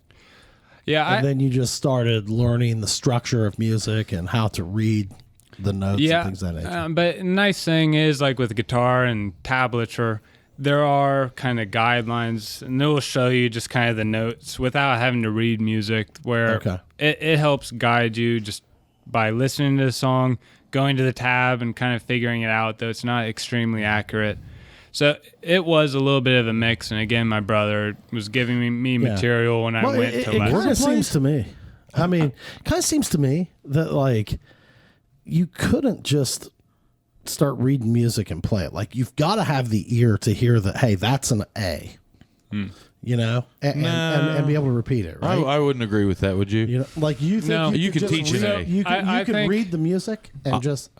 Yeah, And then you just started learning the structure of music and how to read the notes and things of that nature. But the nice thing is, like with guitar and tablature, there are kind of guidelines, and they'll show you just kind of the notes without having to read music, where it helps guide you just by listening to the song, going to the tab, and kind of figuring it out, though it's not extremely accurate. So it was a little bit of a mix, and again, my brother was giving me material when I went to it lessons. kind of seems to me. I mean, kind of seems to me that like you couldn't just start reading music and play it. Like you've got to have the ear to hear that. Hey, that's an A. And be able to repeat it. Right? I wouldn't agree with that. Would you? You know, like you think No. You could could just teach an read- A. You I could think- read the music and just.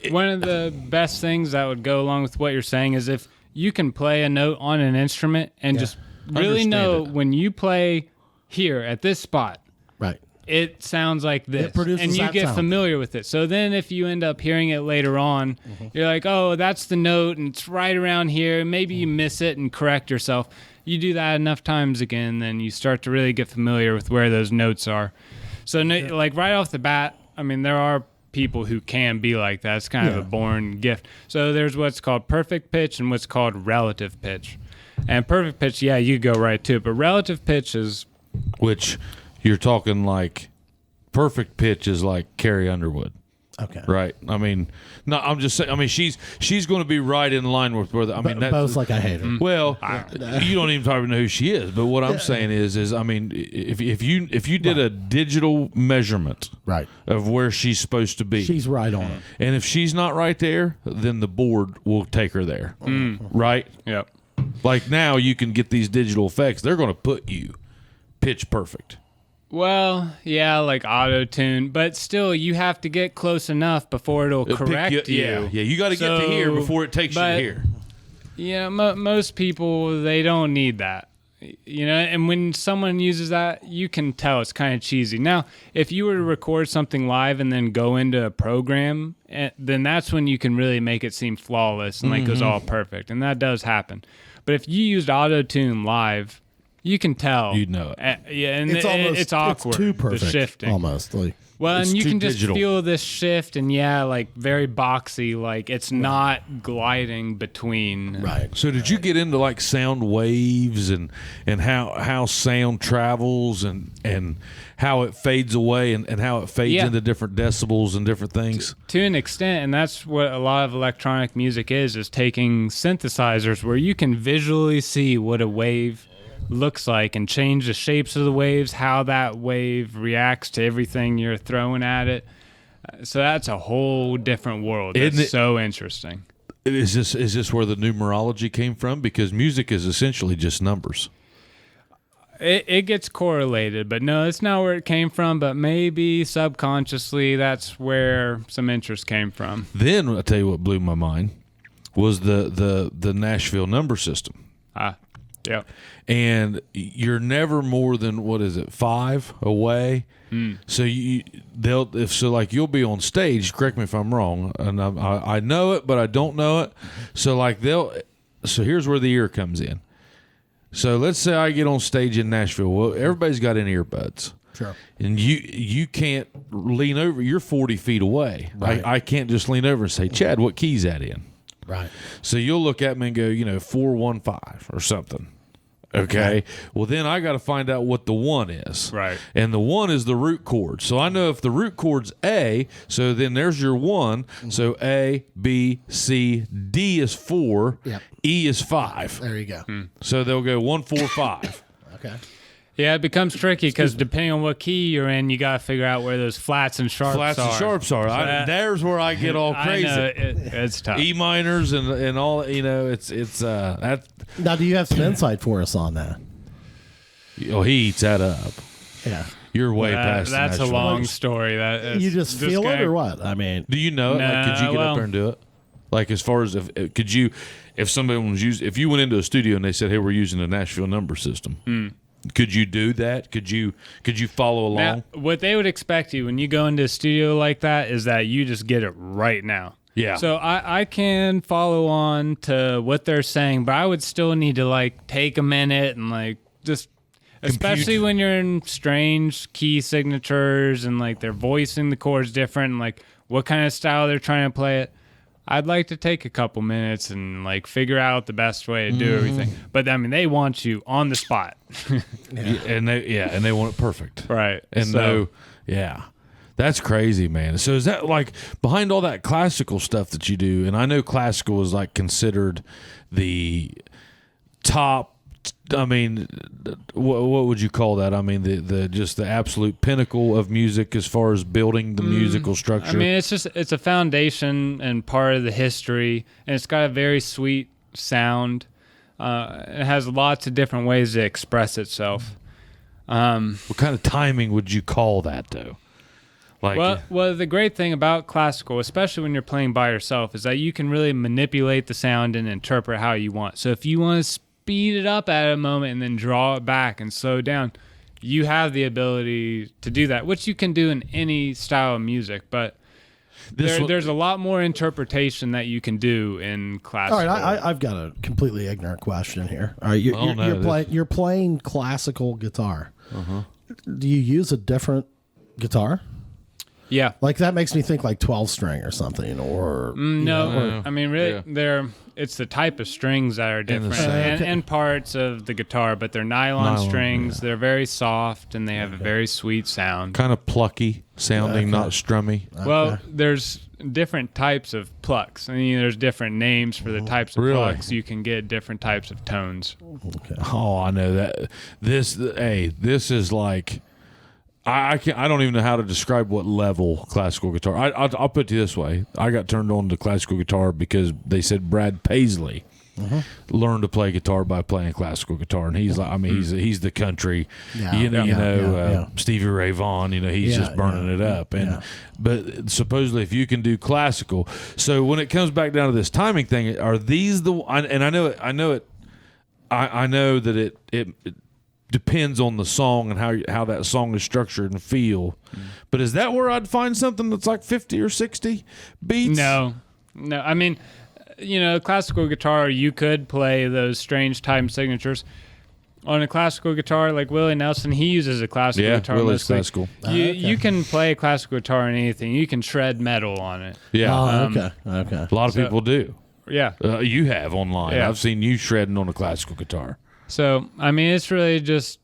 One of the best things that would go along with what you're saying is if you can play a note on an instrument and just really Understand know it. when you play here at this spot, Right. it sounds like this, produces and you that get sound. familiar with it. So then if you end up hearing it later on, you're like, oh, that's the note, and it's right around here. Maybe you miss it and correct yourself. You do that enough times again, then you start to really get familiar with where those notes are. So like right off the bat, I mean, there are people who can be like that. It's kind of a born gift. So there's what's called perfect pitch and what's called relative pitch. And perfect pitch, you go right to it. But relative pitch is... Which you're talking like perfect pitch is like Carrie Underwood. Okay. Right. I mean, no, I'm just saying. I mean, she's going to be right in line with where. I mean, Bo's like I hate her. Well, you don't even probably know who she is. But what I'm saying is I mean, if you did a digital measurement Right. of where she's supposed to be, She's right on it. and if she's not right there, then the board will take her there. Right. Yep. Like now, you can get these digital effects. They're going to put you pitch perfect. Well, yeah, like auto-tune, but still, you have to get close enough before it'll correct you. Yeah, you got to get to here before it takes you to here. Yeah, most people, they don't need that. You know, and when someone uses that, you can tell it's kind of cheesy. Now, if you were to record something live and then go into a program, then that's when you can really make it seem flawless and like it was all perfect, and that does happen. But if you used auto-tune live, you can tell. You'd know it. Yeah, and It's awkward. It's too perfect. The shifting. Almost. Like, Well, It's and you too can just digital. feel this shift, and like very boxy, like it's not gliding between. right. So did you get into like sound waves and how sound travels and how it fades away and how it fades Yeah. into different decibels and different things? To an extent, and that's what a lot of electronic music is taking synthesizers where you can visually see what a wave looks like and change the shapes of the waves, how that wave reacts to everything you're throwing at it. So that's a whole different world. Isn't That's it- so interesting. Is this where the numerology came from? Because music is essentially just numbers. It gets correlated, but no, it's not where it came from, but maybe subconsciously that's where some interest came from. Then I'll tell you what blew my mind was the Nashville number system. Yep. And you're never more than 5 away. So you'll be on stage. Correct me if I'm wrong, and I know it, but I don't know it. So so here's where the ear comes in. So let's say I get on stage in Nashville. Well, everybody's got in earbuds. Sure. And you can't lean over. You're 40 feet away. Right. I can't just lean over and say, Chad, what key's that in? Right. So you'll look at me and go, 415 or something. Okay. Well, then I got to find out what the 1 is. Right. And the 1 is the root chord. So I know if the root chord's A, so then there's your 1. So A, B, C, D is 4. Yep. E is 5. There you go. So they'll go 1, 4, 5. Okay. Yeah, it becomes tricky because depending on what key you're in, you got to figure out where those flats and sharps Flats are. and sharps are. There's where I get all crazy. I know, it's tough. E minors and all, it's that. Now, do you have some insight for us on that? Oh, he eats that up. Yeah. You're way past. the That's a Nashville long numbers. story. You just feel it or what? I mean, Do you know it? Like, could you get Nah, up there and do it? Like, as far as if somebody was if you went into a studio and they said, "Hey, we're using the Nashville number system," could you do that? Could you follow along? Now, what they would expect you when you go into a studio like that is that you just get it right now. Yeah. So I can follow on to what they're saying, but I would still need to like take a minute and like just, especially when you're in strange key signatures and like they're voicing the chords different and like what kind of style they're trying to play it. I'd like to take a couple minutes and like figure out the best way to do everything. But I mean, they want you on the spot. And they want it perfect. Right. And So- that's crazy, man. So is that like behind all that classical stuff that you do? And I know classical is like considered the top. I mean, what would you call that? I mean, the just the absolute pinnacle of music as far as building the musical structure. I mean, it's a foundation and part of the history, and it's got a very sweet sound. It has lots of different ways to express itself. What kind of timing would you call that, though? Like, Well, the great thing about classical, especially when you're playing by yourself, is that you can really manipulate the sound and interpret how you want. So if you want to speed it up at a moment and then draw it back and slow down, you have the ability to do that, which you can do in any style of music. But there's a lot more interpretation that you can do in classical. all right, I've got a completely ignorant question here. All right, you're playing classical guitar. Do you use a different guitar? Yeah. Like that makes me think like 12 string or something, or No, I mean, really, it's the type of strings that are different and parts of the guitar, but they're nylon strings. They're very soft and they have a very sweet sound. Kind of plucky sounding, not strummy. Well, there's different types of plucks. I mean, there's different names for the types of plucks. You can get different types of tones. Okay. Oh, I know that. This is like, I don't even know how to describe what level classical guitar. I'll put it this way: I got turned on to classical guitar because they said Brad Paisley learned to play guitar by playing classical guitar, and he's like, I mean, he's the country, Stevie Ray Vaughan. He's just burning it up, but supposedly if you can do classical, so when it comes back down to this timing thing, are these the? And I know that it depends on the song and how that song is structured and feel. But is that where I'd find something that's like 50 or 60 beats? No. I mean, classical guitar, you could play those strange time signatures. On a classical guitar, like Willie Nelson, he uses a classical guitar. Willie's classical. You can play a classical guitar on anything. You can shred metal on it. Yeah. Okay. A lot of people do. Yeah. You have online. Yeah. I've seen you shredding on a classical guitar. So, I mean, it's really just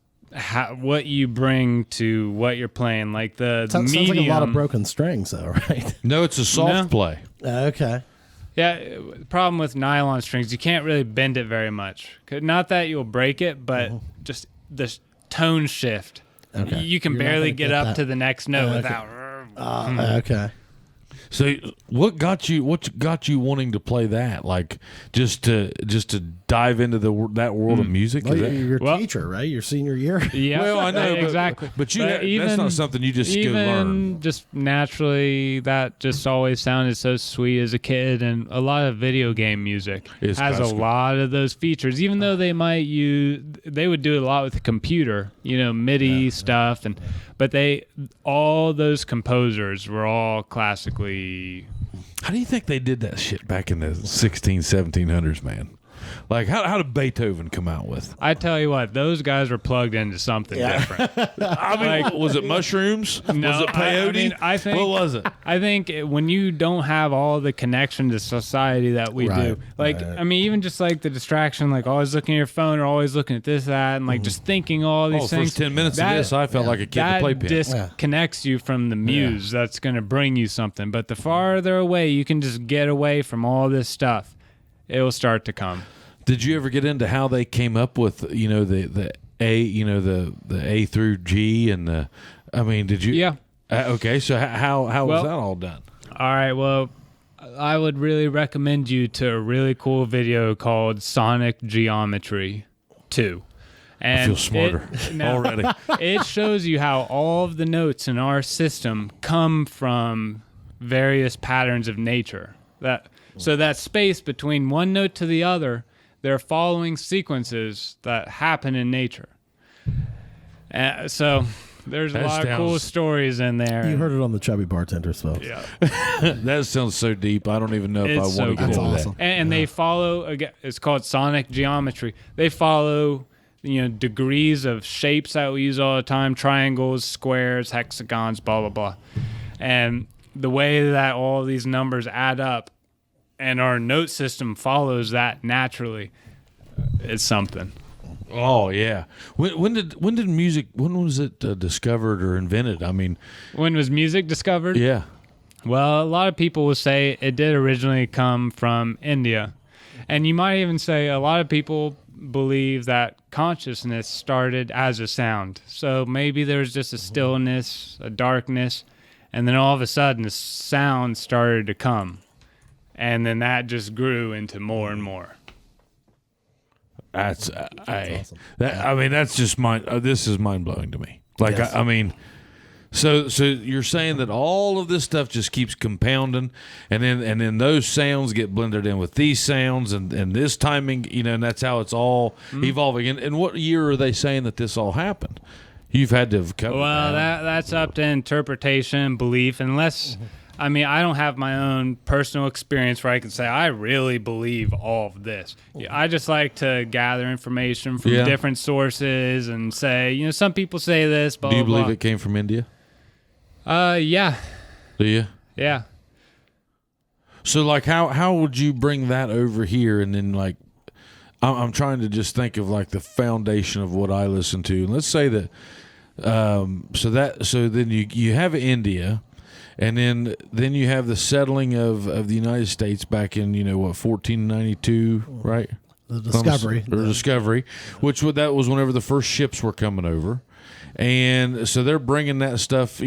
what you bring to what you're playing. Like the Sounds medium. like a lot of broken strings, though, right? No, it's a soft play. Okay. Yeah, the problem with nylon strings, you can't really bend it very much. Not that you'll break it, but just the tone shift. Okay. You can You're not barely gonna get get up that. to the next note Okay. without. Okay. So what got you wanting to play that? Like just to dive into that world of music? Well, Is you're that- your Well- teacher, right? Your senior year. Yeah, Well, I know, but- exactly. but that's not something you just go learn. Just naturally, that just always sounded so sweet as a kid, and a lot of video game music Is has a classical. lot of those features. Even though they would do it a lot with the computer, MIDI stuff, but all those composers were all classically. How do you think they did that shit back in the 1700s, man? Like, how did Beethoven come out with? I tell you what, those guys were plugged into something different. I mean, was it mushrooms? No, was it peyote? I think what was it? I think when you don't have all the connection to society that we do, I mean, even just like the distraction, like always looking at your phone or always looking at this, that, and like just thinking all these things. First 10 minutes of this, I felt like a kid in the that playpen. disconnects you from the muse that's going to bring you something. But the farther away you can just get away from all this stuff, it will start to come. Did you ever get into how they came up with the A, the A through G and the? I mean, did you? Yeah. Okay, so how was that all done? All right. Well, I would really recommend you to a really cool video called Sonic Geometry 2. And I feel smarter already. It shows you how all of the notes in our system come from various patterns of nature. So that space between one note to the other, they're following sequences that happen in nature. So there's a lot of cool stories in there. You heard it on the Chubby Bartenders, folks. Yeah. That sounds so deep. I don't even know if I It's want to so get cool. into awesome. that. And they follow, again, it's called sonic geometry. They follow, degrees of shapes that we use all the time, triangles, squares, hexagons, blah, blah, blah. And the way that all these numbers add up and our note system follows that naturally, it's something. Oh yeah. When was it discovered or invented? I mean, When was music discovered? yeah. Well, a lot of people will say it did originally come from India. And you might even say a lot of people believe that consciousness started as a sound. So maybe there's just a stillness, a darkness, and then all of a sudden the sound started to come. And then that just grew into more and more. That's awesome. I mean, that's just this is mind blowing to me. Like, Yes. I mean, so you're saying that all of this stuff just keeps compounding, and then those sounds get blended in with these sounds, and this timing, and that's how it's all evolving. And what year are they saying that this all happened? You've had to have covered. Well, that's up to interpretation, belief, unless... I mean, I don't have my own personal experience where I can say I really believe all of this. I just like to gather information from different sources and say, some people say this, blah, Do you blah, believe blah. it came from India? Yeah. Do you? Yeah. So, like, how would you bring that over here? And then, like, I'm trying to just think of like the foundation of what I listen to. And let's say that, so then you have India, and then you have the settling of the United States back in 1492, right? The Discovery, Discovery, that was whenever the first ships were coming over. And so they're bringing that stuff,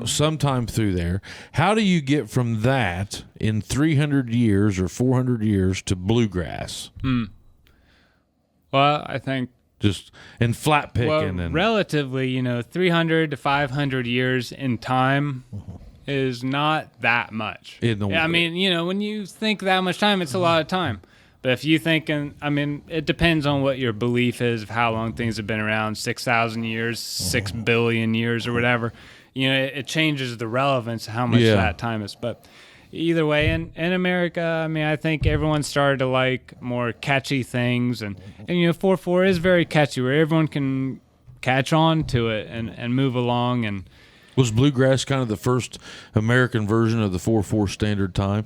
sometime through there. How do you get from that in 300 years or 400 years to bluegrass? Well, I think just and flat picking and relatively, 300 to 500 years in time is not that much. I mean, when you think that much time, it's a lot of time. But if you think, it depends on what your belief is of how long things have been around, 6,000 years, 6 billion years or whatever. It changes the relevance of how much that time is. But either way, in America, I think everyone started to like more catchy things. And 4/4 is very catchy where everyone can catch on to it and move along. And was bluegrass kind of the first American version of the 4/4 standard time?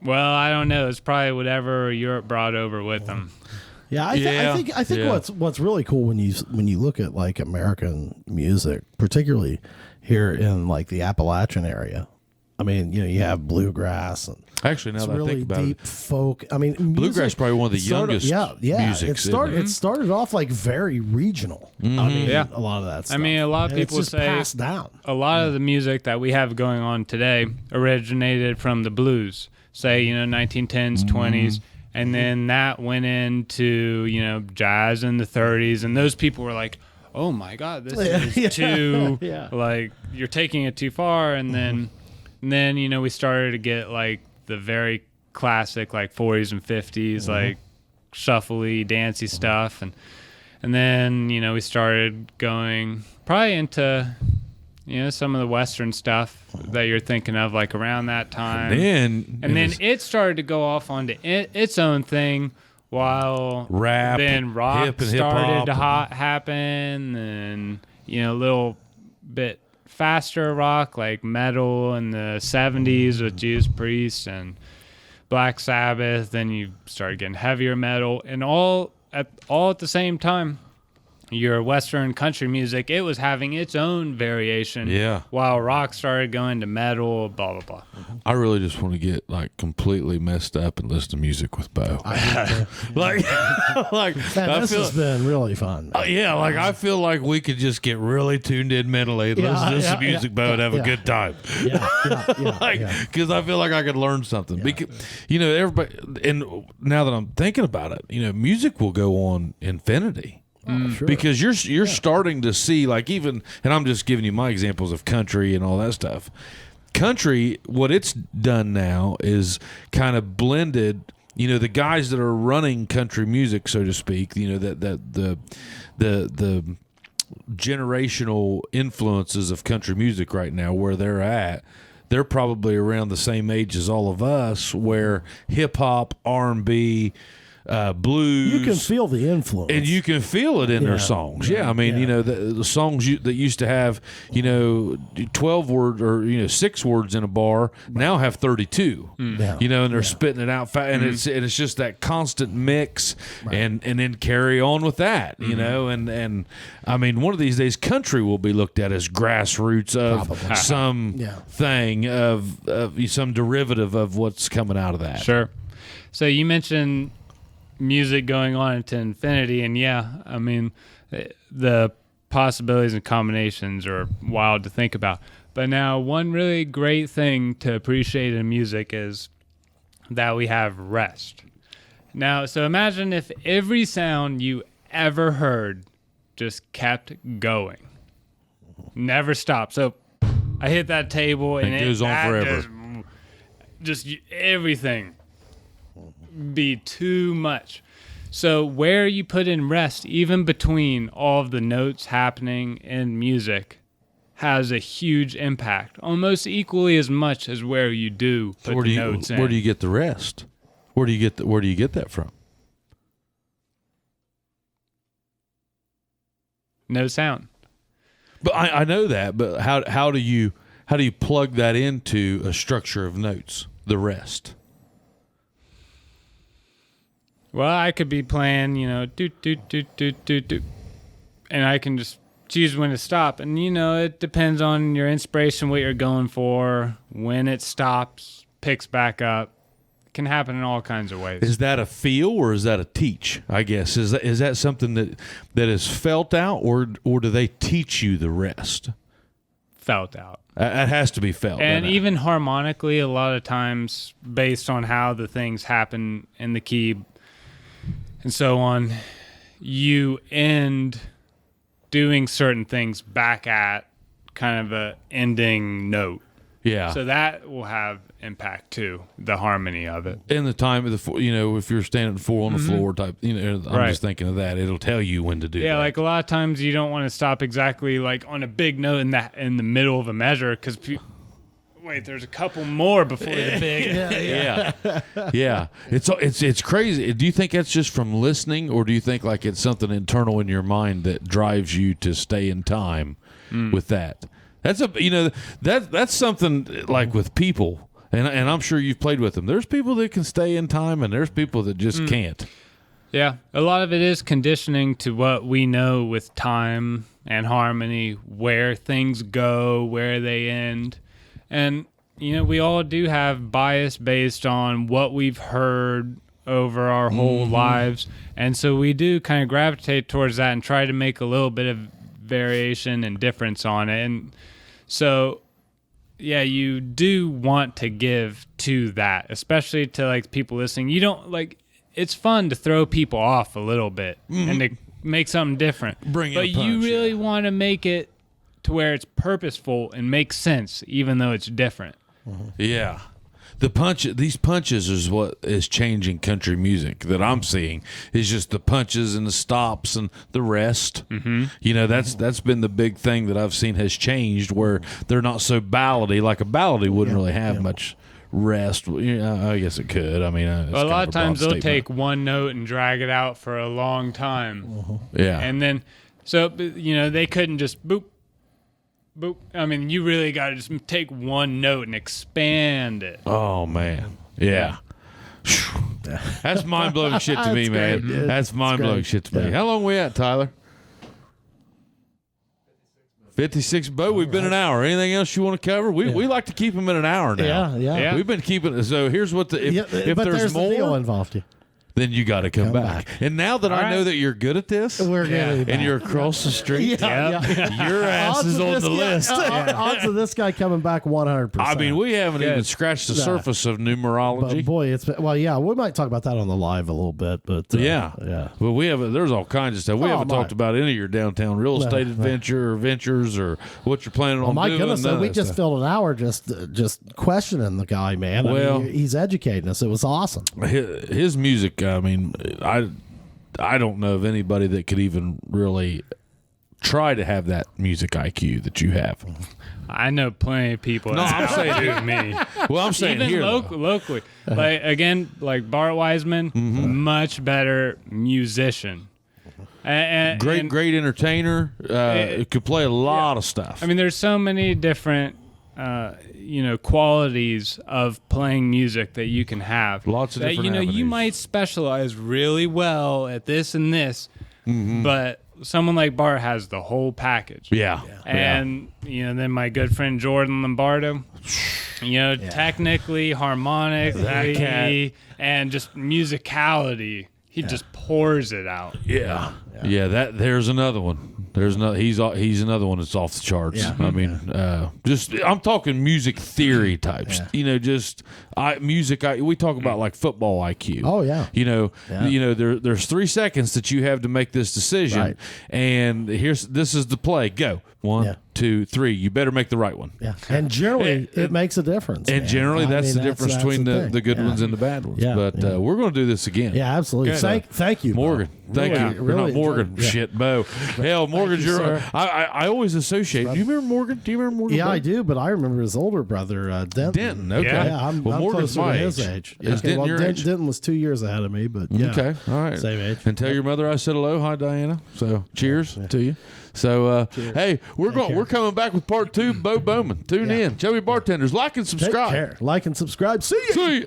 Well, I don't know. It's probably whatever Europe brought over with them. Yeah, I think what's really cool when you look at like American music, particularly here in like the Appalachian area. You have bluegrass and actually now that really I think about deep it, folk. bluegrass is probably one of the youngest. Music. It started off like very regional. A lot of that stuff. A lot of people say passed down. A lot of the music that we have going on today originated from the blues. Say 1910s, 20s, and then that went into jazz in the 30s, and those people were like, "Oh my God, this is too like you're taking it too far." And then we started to get like the very classic like 40s and 50s like shuffly, dancey stuff, and then we started going probably into some of the Western stuff that you're thinking of, like around that time. And then it started to go off onto its own thing while rock started to happen, and a little bit faster rock like metal in the 70s with Judas Priest and Black Sabbath. Then you started getting heavier metal, and all at the same time. Your Western country music, it was having its own variation. Yeah. While rock started going to metal, blah, blah, blah. I really just want to get like completely messed up and listen to music with Beau. Like this has been really fun. I feel like we could just get really tuned in mentally and listen to some music, Beau, and have a good time. Because I feel like I could learn something. Because, everybody, and now that I'm thinking about it, music will go on infinity. Sure. Because you're starting to see, like, even, and I'm just giving you my examples of country and all that stuff. Country, what it's done now is kind of blended, the guys that are running country music, so to speak, that the generational influences of country music right now, where they're probably around the same age as all of us, where hip hop, R&B, blues, you can feel the influence, and you can feel it in their songs. The songs that used to have 12 words or 6 words in a bar now have 32. And they're spitting it out and it's just that constant mix, and then carry on with that. And one of these days country will be looked at as grassroots of some thing of some derivative of what's coming out of that. Sure. So you mentioned music going on into infinity, and the possibilities and combinations are wild to think about. But now, one really great thing to appreciate in music is that we have rest. Now, so imagine if every sound you ever heard just kept going, never stopped. So I hit that table and it goes on forever. Just everything be too much. So where you put in rest, even between all of the notes happening in music, has a huge impact, almost equally as much as where you do put the notes in. Where do you get the rest? Where do you get that from? No sound. But I know that. But how do you how do you plug that into a structure of notes? The rest. Well, I could be playing, doot, doot, doot, doot, doot, doot, and I can just choose when to stop. And, it depends on your inspiration, what you're going for, when it stops, picks back up. It can happen in all kinds of ways. Is that a feel or is that a teach, I guess? Is that something that is felt out, or do they teach you the rest? Felt out. It has to be felt. And even harmonically, a lot of times, based on how the things happen in the key and so on, you end doing certain things back at kind of a ending note. Yeah. So that will have impact too, the harmony of it. In the time of the, if you're standing 4 on the floor type, I'm Right. just thinking of that. It'll tell you when to do that. Yeah, like a lot of times you don't want to stop exactly like on a big note in the middle of a measure because wait, there's a couple more before the big. Yeah. It's crazy. Do you think that's just from listening, or do you think like it's something internal in your mind that drives you to stay in time with that? That's that's something like with people, and I'm sure you've played with them. There's people that can stay in time, and there's people that just can't. Yeah, a lot of it is conditioning to what we know with time and harmony, where things go, where they end. And, we all do have bias based on what we've heard over our whole lives. And so we do kind of gravitate towards that and try to make a little bit of variation and difference on it. And so, yeah, you do want to give to that, especially to like people listening. You don't like, it's fun to throw people off a little bit and to make something different. But you really want to make it to where it's purposeful and makes sense, even though it's different. Yeah. These punches is what is changing country music that I'm seeing, is just the punches and the stops and the rest. That's been the big thing that I've seen has changed, where they're not so ballady. Like a ballady wouldn't really have much rest. I guess it could. I mean, a lot of times they'll take one note and drag it out for a long time. Yeah. And then, so, they couldn't just boop, boop. I mean, you really got to just take one note and expand it. Oh, man. Yeah. That's mind-blowing shit to me, man. Great, That's mind-blowing shit to me. Yeah. How long we at, Tyler? 56. Beau, we've been an hour. Anything else you want to cover? We like to keep them in an hour now. Yeah. We've been keeping it. So here's what if but there's the deal more, involved. then you got to come back. And now that I right. know that you're good at this, We're good. and you're across the street, your ass Odds is of on this the guy- list. Odds of this guy coming back 100%. I mean, we haven't even scratched the surface of numerology. But boy, it's been, we might talk about that on the live a little bit, but yeah. Well, we haven't. There's all kinds of stuff. We haven't talked about any of your downtown real estate adventure or ventures or what you're planning on my doing. goodness, none of we that just stuff. filled an hour just questioning the guy, man. Well- I mean, he's educating us. It was awesome. His music. I mean, I don't know of anybody that could even really try to have that music IQ that you have. I know plenty of people. No, I'm saying to me. Well, I'm saying Even here, though. locally. Like Bart Wiseman, much better musician. And great entertainer. Could play a lot of stuff. I mean, there's so many different, qualities of playing music that you can have. Lots of that, different you avenues. might specialize really well at this and this, but someone like Bart has the whole package. Yeah. And, then my good friend Jordan Lombardo, technically, harmonically, and just musicality, he just pours it out. Yeah. There's another one. There's another. He's another one that's off the charts. Yeah. I mean, I'm talking music theory types. Music. We talk about like football IQ. Oh, yeah. There's 3 seconds that you have to make this decision, Right. and this is the play. Go 1, 2, 3. You better make the right one. Yeah, and generally it makes a difference. And man. generally, I that's mean, the difference between thing. the good Yeah. ones and the bad ones. Yeah, But yeah. We're going to do this again. Yeah, absolutely. Good. Thank you, Morgan. Bob. Thank Really- you. really Not Morgan. enjoyed it. Yeah. Shit, Beau. Hell, Morgan, you, you're. sir. I always associate. Do you remember Morgan? Do you remember Morgan? Yeah, Beau? I do, but I remember his older brother, Denton. Denton. Okay. Yeah, I'm Morgan's closer my to his age. age. Is Denton your age? Denton was 2 years ahead of me, but yeah. Okay. All right. Same age. And tell your mother I said hello. Hi, Diana. So cheers to you. So, hey, we're coming back with part 2. Beau Bowman. Tune in. Chubby Bartenders. Like and Take subscribe. care. Like and subscribe. See you. See ya.